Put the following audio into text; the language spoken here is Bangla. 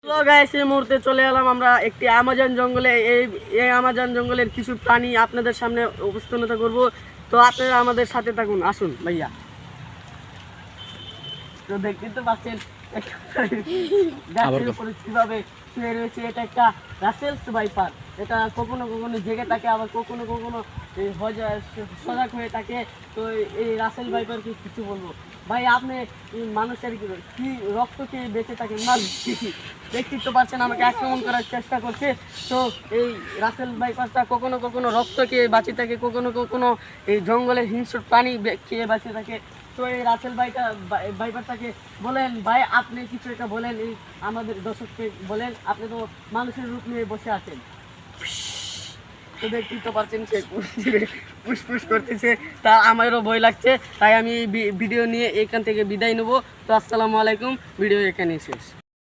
তো গাইস এই মুহূর্তে চলে এলাম আমরা একটি আমাজন জঙ্গলে। এই আমাজন জঙ্গলের কিছু প্রাণী আপনাদের সামনে উপস্থাপন করব। তো আপনারা আমাদের সাথে থাকুন, আসুন ভাইয়া। তো দেখতে তো পাচ্ছেন গাছের উপরে কিভাবে শুয়ে রয়েছে। এটা একটা রাসেলস ভাইপার। এটা কখনো কখনো জেগে থাকে, আবার কখনো কখনো সজাগ হয়ে থাকে। তো এই রাসেল ভাইপারকে কিছু বলবো ভাই, আপনি মানুষের কি রক্ত খেয়ে বেঁচে থাকেন? দেখতে তো পাচ্ছেন আমাকে আক্রমণ করার চেষ্টা করছে। তো এই রাসেল ভাইপারটা কখনো কখনো রক্ত খেয়ে বাঁচে থাকে, কখনো কখনো এই জঙ্গলের হিংস্র প্রাণী খেয়ে বাঁচে থাকে। তো এই রাসেল ভাইপারটাকে বলেন ভাই, আপনি কিছু একটা বলেন, এই আমাদের দর্শককে বলেন। আপনি তো মানুষের রূপ নিয়ে বসে আছেন। তো দেখতেই তো পারছেন সে পুষ্পুস করতেছে, তা আমারও ভয় লাগছে। তাই আমি ভিডিও নিয়ে এখান থেকে বিদায় নেবো। তো আসসালামু আলাইকুম, ভিডিও এখানেই শেষ।